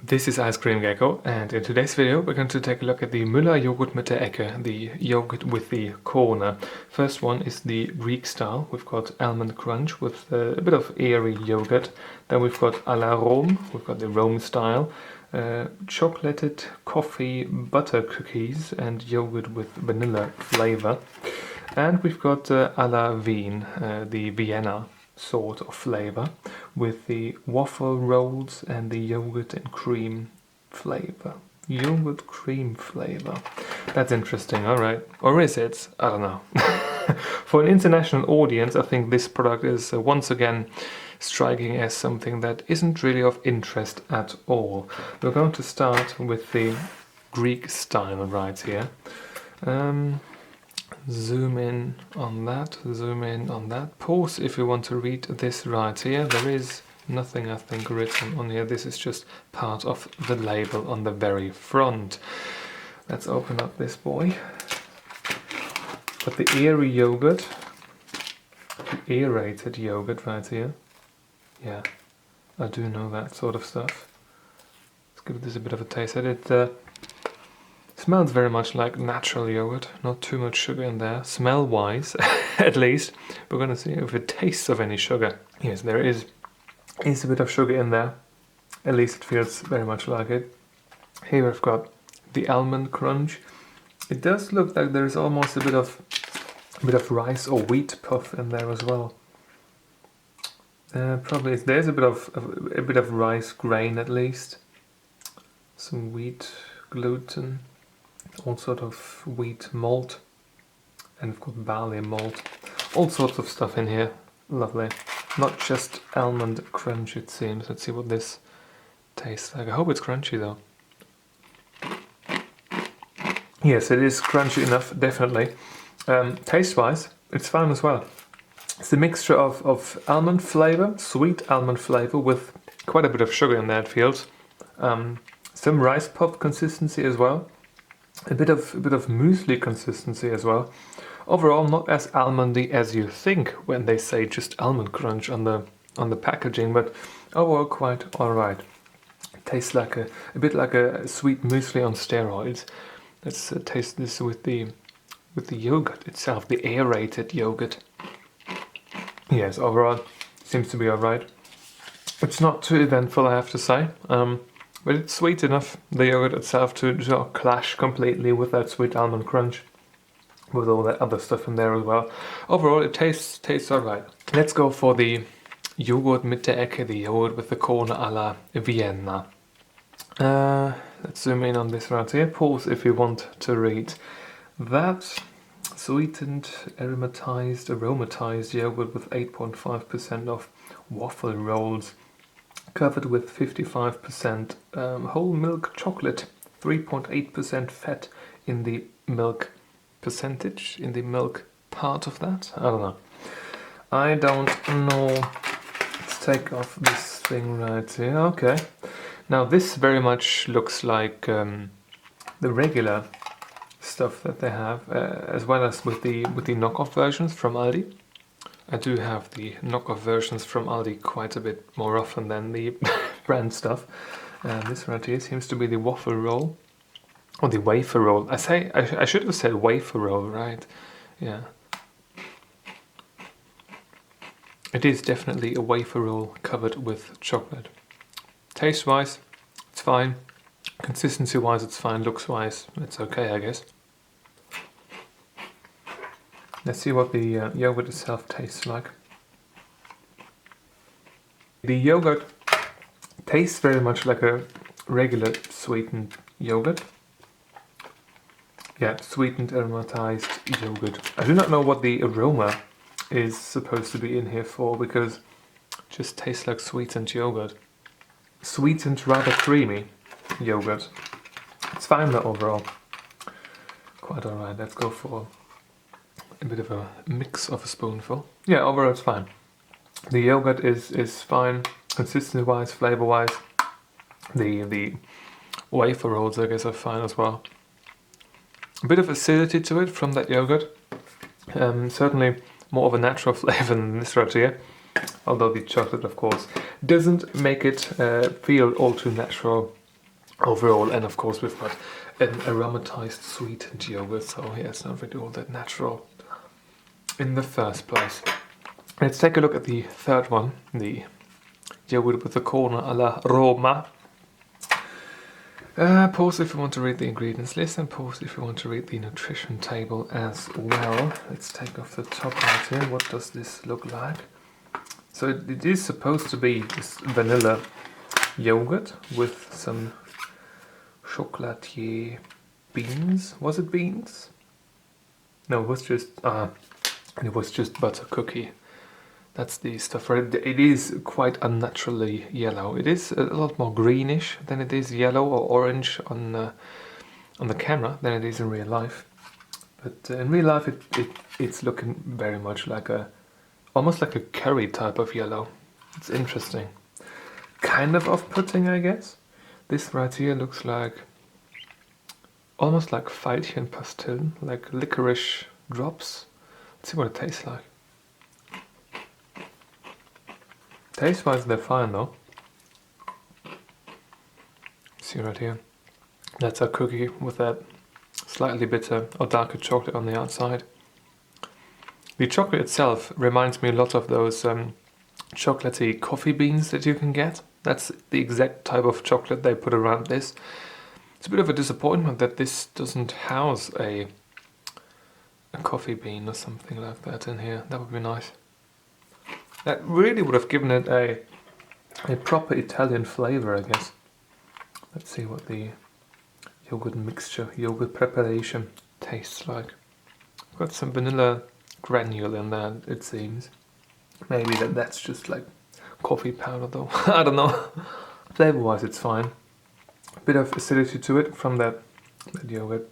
This is Ice Cream Gecko, and in today's video we're going to take a look at the Müller Joghurt mit der Ecke, the yogurt with the corner. First one is the Greek style. We've got Almond Crunch with a bit of airy yogurt. Then we've got à la Rome, we've got the Rome style, chocolated coffee butter cookies and yogurt with vanilla flavor. And we've got à la Wien, the Vienna sort of flavor, with the waffle rolls and the yogurt and cream flavor. Yogurt cream flavor. That's interesting, alright. Or is it? I don't know. For an international audience, I think this product is once again striking as something that isn't really of interest at all. We're going to start with the Greek style right here. Zoom in on that, zoom in on that. Pause if you want to read this right here. There is nothing, I think, written on here. This is just part of the label on the very front. Let's open up this boy. Got the airy yogurt, the aerated yogurt right here. Yeah, I do know that sort of stuff. Let's give this a bit of a taste. It smells very much like natural yogurt, not too much sugar in there, smell-wise at least. We're going to see if it tastes of any sugar. Yes, there is a bit of sugar in there, at least it feels very much like it. Here we've got the Almond Crunch. It does look like there's almost a bit of rice or wheat puff in there as well. Probably there's a bit of rice grain at least, some wheat gluten, all sort of wheat malt, and we've got barley malt, all sorts of stuff in here. Lovely. Not just almond crunch, it seems. Let's see what this tastes like. I hope it's crunchy though. Yes, it is crunchy enough, definitely. Taste wise, it's fine as well. It's a mixture of almond flavor, sweet almond flavor, with quite a bit of sugar in there, it feels. Some rice puff consistency as well. A bit of muesli consistency as well. Overall, not as almondy as you think when they say just almond crunch on the packaging, but overall quite alright. Tastes like a bit like a sweet muesli on steroids. Let's taste this with the yogurt itself, the aerated yogurt. Yes, overall seems to be alright. It's not too eventful, I have to say. But it's sweet enough, the yogurt itself, to clash completely with that sweet almond crunch, with all that other stuff in there as well. Overall, it tastes alright. Let's go for the Joghurt mit der Ecke, the yogurt with the corner à la Vienna. Let's zoom in on this right here. Pause if you want to read that. Sweetened, aromatized yogurt with 8.5% of waffle rolls, covered with 55% whole milk chocolate, 3.8% fat in the milk percentage, in the milk part of that. I don't know. I don't know. Let's take off this thing right here. Okay. Now this very much looks like the regular stuff that they have, as well as with the knockoff versions from Aldi. I do have the knockoff versions from Aldi quite a bit more often than the brand stuff. This right here seems to be the waffle roll, or the wafer roll. I should have said wafer roll, right? Yeah. It is definitely a wafer roll covered with chocolate. Taste-wise, it's fine. Consistency-wise, it's fine. Looks-wise, it's okay, I guess. Let's see what the yogurt itself tastes like. The yogurt tastes very much like a regular sweetened yogurt. Yeah, sweetened aromatized yogurt. I do not know what the aroma is supposed to be in here for, because it just tastes like sweetened yogurt. Sweetened, rather creamy yogurt. It's fine though overall. Quite alright. Let's go for a bit of a mix of a spoonful. Yeah, overall it's fine. The yogurt is fine, consistency wise, flavor wise. The wafer rolls, I guess, are fine as well. A bit of acidity to it from that yogurt. Certainly more of a natural flavor than this right here. Although the chocolate, of course, doesn't make it feel all too natural overall, and of course we've got an aromatized sweetened yogurt, so yeah, it's not really all that natural in the first place. Let's take a look at the third one, the yogurt with the corner a la Roma. Pause if you want to read the ingredients list, and pause if you want to read the nutrition table as well. Let's take off the top right here. What does this look like? So it is supposed to be just vanilla yogurt with some chocolatier beans. Was it beans? No, it was just butter cookie. That's the stuff for it. It is quite unnaturally yellow. It is a lot more greenish than it is yellow or orange on the camera than it is in real life. But in real life, it's looking very much like almost like a curry type of yellow. It's interesting. Kind of off-putting, I guess. This right here looks like almost like Veilchen Pastillen, like licorice drops. Let's see what it tastes like. Taste-wise, they're fine though. See right here. That's a cookie with that slightly bitter or darker chocolate on the outside. The chocolate itself reminds me a lot of those chocolatey coffee beans that you can get. That's the exact type of chocolate they put around this. It's a bit of a disappointment that this doesn't house a coffee bean or something like that in here. That would be nice. That really would have given it a proper Italian flavor, I guess. Let's see what the yogurt mixture, yogurt preparation tastes like. Got some vanilla granule in there, it seems. Maybe that's just like coffee powder though. I don't know. Flavor-wise, it's fine. A bit of acidity to it from that yogurt.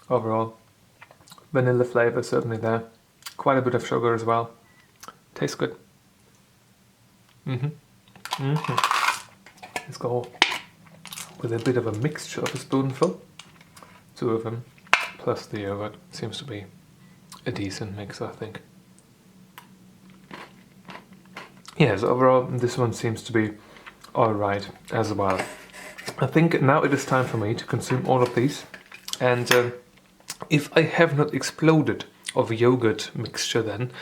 Overall, vanilla flavor certainly there. Quite a bit of sugar as well. Tastes good. Let's go with a bit of a mixture of a spoonful. Two of them, plus the yogurt. Seems to be a decent mix, I think. Yes, overall, this one seems to be alright as well. I think now it is time for me to consume all of these. And if I have not exploded of yogurt mixture then,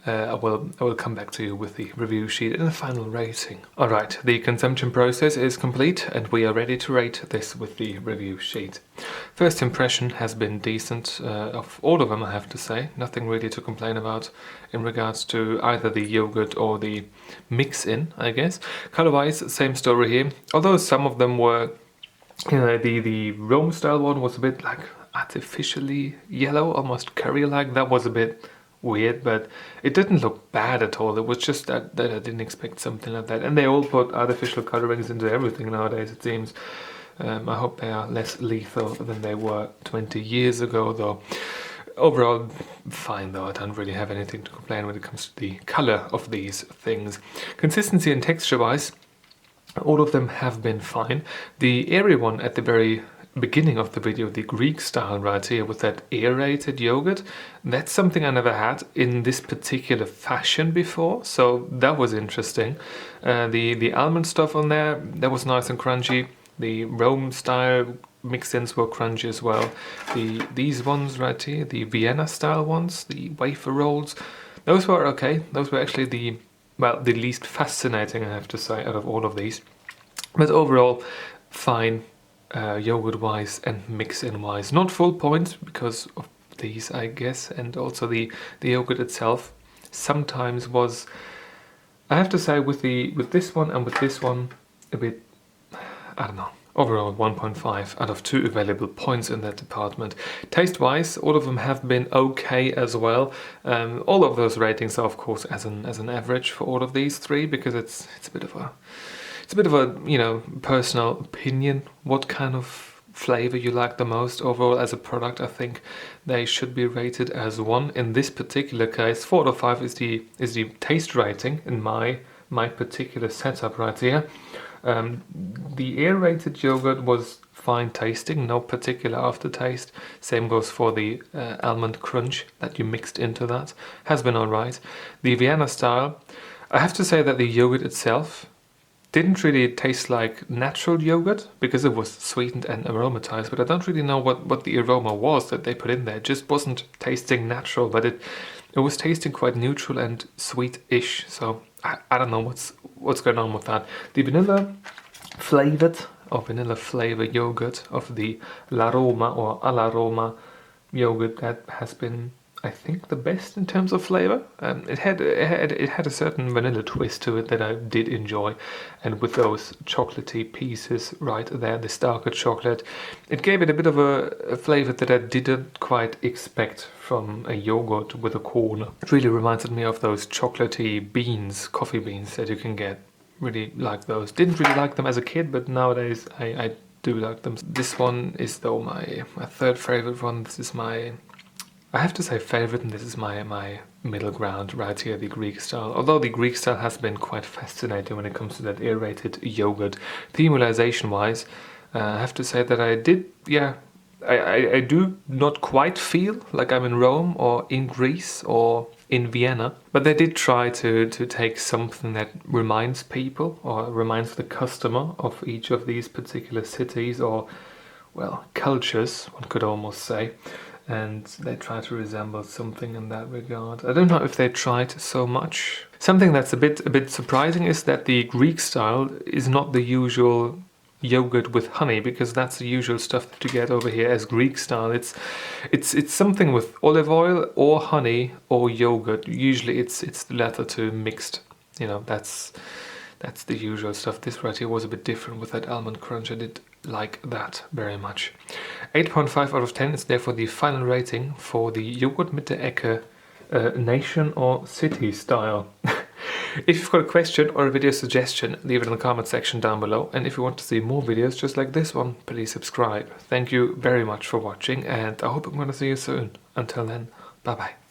I will come back to you with the review sheet and a final rating. Alright, the consumption process is complete and we are ready to rate this with the review sheet. First impression has been decent of all of them, I have to say. Nothing really to complain about in regards to either the yogurt or the mix-in, I guess. Color-wise, same story here. Although some of them were, you know, the Rome style one was a bit like artificially yellow, almost curry-like. That was a bit weird, but it didn't look bad at all. It was just that I didn't expect something like that. And they all put artificial colorings into everything nowadays, it seems. I hope they are less lethal than they were 20 years ago, though. Overall, fine though. I don't really have anything to complain when it comes to the color of these things. Consistency and texture-wise, all of them have been fine. The airy one at the very beginning of the video, the Greek style right here with that aerated yogurt, that's something I never had in this particular fashion before, so that was interesting. The almond stuff on there, that was nice and crunchy. The Rome style mix-ins were crunchy as well. These ones right here, the Vienna style ones, the wafer rolls, those were okay. Those were actually the least fascinating, I have to say, out of all of these. But overall, fine. Yogurt wise and mix-in wise, not full points because of these, I guess, and also the yogurt itself sometimes was, I have to say, with this one and with this one, a bit, I don't know. Overall 1.5 out of 2 available points in that department. Taste wise, all of them have been okay as well. All of those ratings are of course as an average for all of these three, because it's a bit of a, you know, personal opinion what kind of flavor you like the most. Overall, as a product, I think they should be rated as 1. In this particular case, 4 out of 5 is the taste rating in my particular setup right here. The aerated yogurt was fine tasting, no particular aftertaste. Same goes for the Almond Crunch that you mixed into that, has been alright. The Vienna style, I have to say that the yogurt itself Didn't really taste like natural yogurt because it was sweetened and aromatized, but I don't really know what the aroma was that they put in there. It just wasn't tasting natural, but it was tasting quite neutral and sweet-ish. So I don't know what's going on with that. The vanilla flavored or vanilla flavor yogurt of the La Roma or Alla Roma yogurt, that has been, I think, the best in terms of flavor. It had a certain vanilla twist to it that I did enjoy, and with those chocolatey pieces right there, this darker chocolate, it gave it a bit of a flavor that I didn't quite expect from a yogurt with a corn. It really reminded me of those chocolatey beans, coffee beans that you can get. Really like those. Didn't really like them as a kid, but nowadays I do like them. This one is though my third favorite one. This is my, I have to say favorite, and this is my middle ground right here, the Greek style. Although the Greek style has been quite fascinating when it comes to that aerated yogurt. Themalization wise, I have to say that I did, yeah, I do not quite feel like I'm in Rome or in Greece or in Vienna, but they did try to take something that reminds people or reminds the customer of each of these particular cities or, well, cultures, one could almost say, and they try to resemble something in that regard. I don't know if they tried so much. Something that's a bit surprising is that the Greek style is not the usual yogurt with honey, because that's the usual stuff that you get over here as Greek style. It's something with olive oil or honey or yogurt. Usually it's the latter two mixed. You know, that's the usual stuff. This right here was a bit different with that Almond Crunch. I did like that very much. 8.5 out of 10 is therefore the final rating for the yogurt mit der Ecke nation or city style. If you've got a question or a video suggestion, leave it in the comment section down below. And if you want to see more videos just like this one, please subscribe. Thank you very much for watching, and I hope I'm going to see you soon. Until then, bye bye.